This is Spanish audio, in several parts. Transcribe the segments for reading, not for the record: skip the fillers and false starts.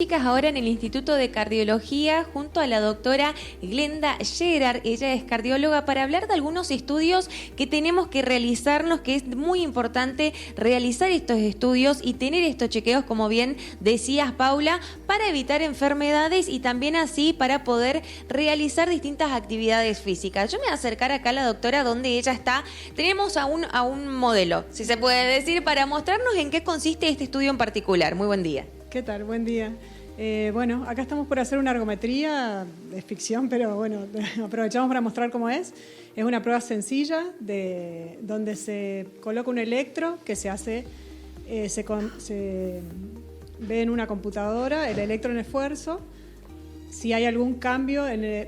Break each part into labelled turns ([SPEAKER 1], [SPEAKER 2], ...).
[SPEAKER 1] científicas ahora en el Instituto de Cardiología junto a la doctora Glenda Gerard. Ella es cardióloga para hablar de algunos estudios que tenemos que realizarnos, que es muy importante realizar estos estudios y tener estos chequeos, como bien decías, Paula, para evitar enfermedades y también así para poder realizar distintas actividades físicas. Yo me voy a acercar acá a la doctora donde ella está. Tenemos a un modelo, si se puede decir, para mostrarnos en qué consiste este estudio en particular. Muy buen día.
[SPEAKER 2] ¿Qué tal? Buen día. Bueno, acá estamos por hacer una ergometría, es ficción, pero bueno, aprovechamos para mostrar cómo es. Es una prueba sencilla donde se coloca un electro que se hace, se ve en una computadora el electro en esfuerzo, si hay algún cambio,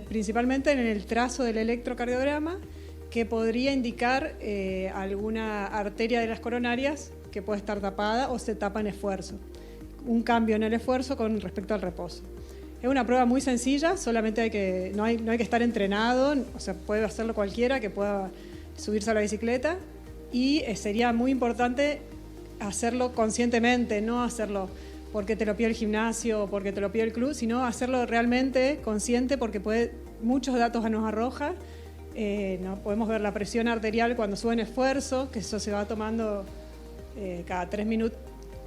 [SPEAKER 2] principalmente en el trazo del electrocardiograma, que podría indicar alguna arteria de las coronarias que puede estar tapada o se tapa en esfuerzo. Un cambio en el esfuerzo con respecto al reposo. Es una prueba muy sencilla, solamente no hay que estar entrenado, o sea, puede hacerlo cualquiera que pueda subirse a la bicicleta, y sería muy importante hacerlo conscientemente, no hacerlo porque te lo pide el gimnasio o porque te lo pide el club, sino hacerlo realmente consciente, porque muchos datos nos arroja. No podemos ver la presión arterial cuando sube en esfuerzo, que eso se va tomando cada 3 minutos.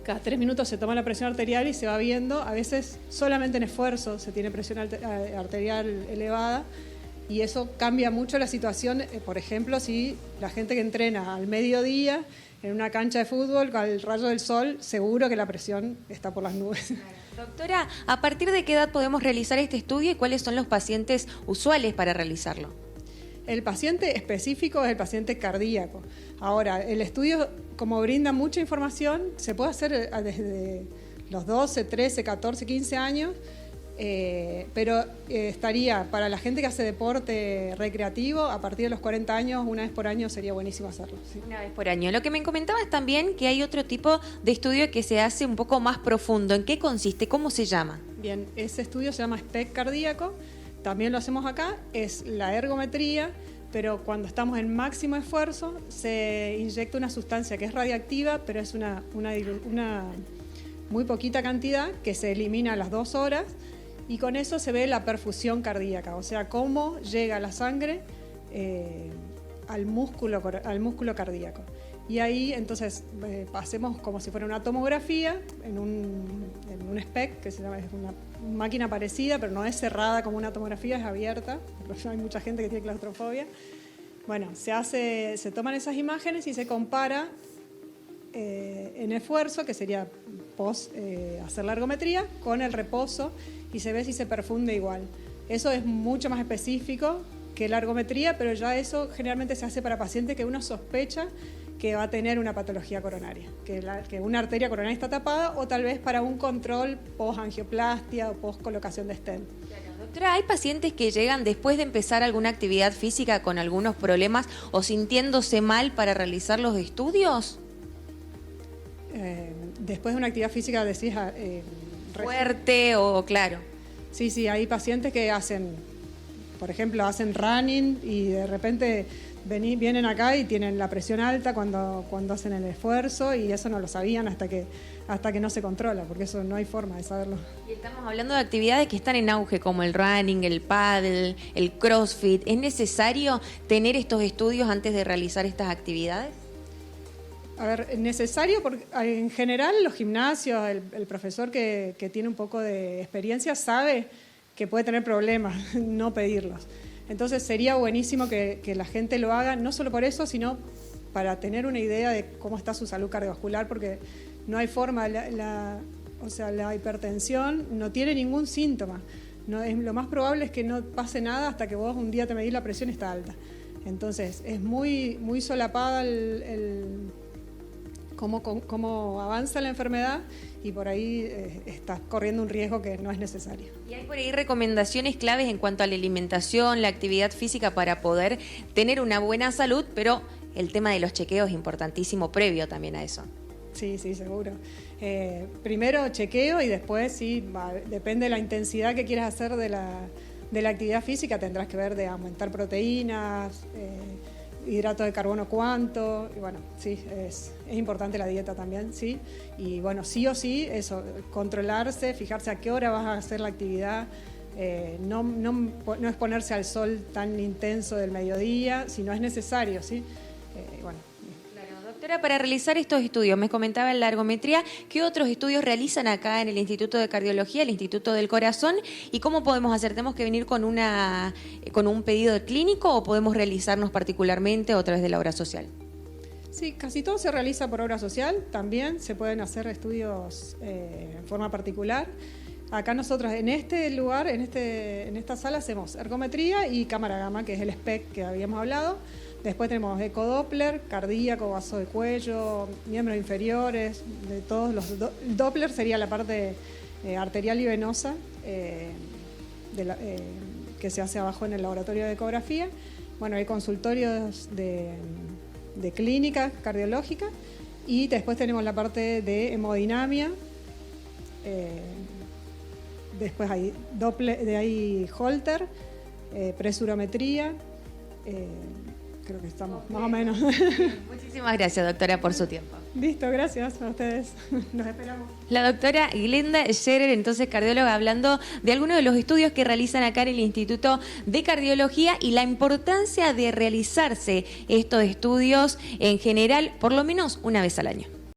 [SPEAKER 2] Cada 3 minutos se toma la presión arterial y se va viendo. A veces solamente en esfuerzo se tiene presión arterial elevada, y eso cambia mucho la situación. Por ejemplo, si la gente que entrena al mediodía en una cancha de fútbol al rayo del sol, seguro que la presión está por las nubes.
[SPEAKER 1] Doctora, ¿a partir de qué edad podemos realizar este estudio y cuáles son los pacientes usuales para realizarlo?
[SPEAKER 2] El paciente específico es el paciente cardíaco. Ahora, el estudio, como brinda mucha información, se puede hacer desde los 12, 13, 14, 15 años, pero estaría para la gente que hace deporte recreativo a partir de los 40 años, una vez por año sería buenísimo hacerlo. Sí.
[SPEAKER 1] Una vez por año. Lo que me comentabas también que hay otro tipo de estudio que se hace un poco más profundo. ¿En qué consiste? ¿Cómo se llama?
[SPEAKER 2] Bien, ese estudio se llama SPECT cardíaco. También lo hacemos acá, es la ergometría, pero cuando estamos en máximo esfuerzo se inyecta una sustancia que es radiactiva, pero es una muy poquita cantidad que se elimina a las 2 horas, y con eso se ve la perfusión cardíaca, o sea, cómo llega la sangre al músculo cardíaco. Y ahí entonces hacemos como si fuera una tomografía en un SPECT, que es una máquina parecida, pero no es cerrada como una tomografía, es abierta, porque hay mucha gente que tiene claustrofobia. Bueno, se toman esas imágenes y se compara en esfuerzo, que sería post hacer la ergometría, con el reposo, y se ve si se perfunde igual. Eso es mucho más específico que la ergometría, pero ya eso generalmente se hace para pacientes que uno sospecha que va a tener una patología coronaria, que una arteria coronaria está tapada, o tal vez para un control post-angioplastia o post-colocación de stent.
[SPEAKER 1] Doctora, ¿hay pacientes que llegan después de empezar alguna actividad física con algunos problemas o sintiéndose mal para realizar los estudios?
[SPEAKER 2] Después de una actividad física, decís...
[SPEAKER 1] fuerte o claro.
[SPEAKER 2] Sí, hay pacientes que por ejemplo, hacen running y de repente vienen acá y tienen la presión alta cuando hacen el esfuerzo, y eso no lo sabían hasta que no se controla, porque eso no hay forma de saberlo.
[SPEAKER 1] Y estamos hablando de actividades que están en auge, como el running, el paddle, el crossfit. ¿Es necesario tener estos estudios antes de realizar estas actividades?
[SPEAKER 2] A ver, es necesario porque en general los gimnasios, el profesor que tiene un poco de experiencia sabe que puede tener problemas no pedirlos. Entonces sería buenísimo que la gente lo haga, no solo por eso, sino para tener una idea de cómo está su salud cardiovascular, porque no hay forma, la hipertensión no tiene ningún síntoma. Lo más probable es que no pase nada hasta que vos un día te medís la presión y está alta. Entonces es muy, muy solapada cómo avanza la enfermedad, y por ahí estás corriendo un riesgo que no es necesario.
[SPEAKER 1] ¿Y hay por ahí recomendaciones claves en cuanto a la alimentación, la actividad física para poder tener una buena salud, pero el tema de los chequeos es importantísimo previo también a eso?
[SPEAKER 2] Sí, seguro. Primero chequeo y después sí, depende de la intensidad que quieras hacer de la actividad física, tendrás que ver de aumentar proteínas, hidrato de carbono cuánto, y bueno, sí, es importante la dieta también, sí. Y bueno, sí o sí, eso, controlarse, fijarse a qué hora vas a hacer la actividad, no exponerse al sol tan intenso del mediodía, si no es necesario, ¿sí? Bueno.
[SPEAKER 1] Claro, doctora, para realizar estos estudios, me comentaba en la ergometría, ¿qué otros estudios realizan acá en el Instituto de Cardiología, el Instituto del Corazón? ¿Y cómo podemos hacer? ¿Tenemos que venir con un pedido de clínico o podemos realizarnos particularmente o a través de la obra social?
[SPEAKER 2] Sí, casi todo se realiza por obra social, también se pueden hacer estudios en forma particular. Acá nosotros en este lugar, en esta sala, hacemos ergometría y cámara gamma, que es el SPECT que habíamos hablado. Después tenemos ecodoppler, cardíaco, vaso de cuello, miembros inferiores, de todos los Doppler sería la parte arterial y venosa que se hace abajo en el laboratorio de ecografía. Bueno, hay consultorios de clínica cardiológica y después tenemos la parte de hemodinamia. Después hay Holter, presurometría. Creo que estamos más o menos.
[SPEAKER 1] Muchísimas gracias, doctora, por su tiempo.
[SPEAKER 2] Listo, gracias a ustedes. Nos esperamos.
[SPEAKER 1] La doctora Glenda Scherer, entonces cardióloga, hablando de algunos de los estudios que realizan acá en el Instituto de Cardiología y la importancia de realizarse estos estudios en general, por lo menos una vez al año.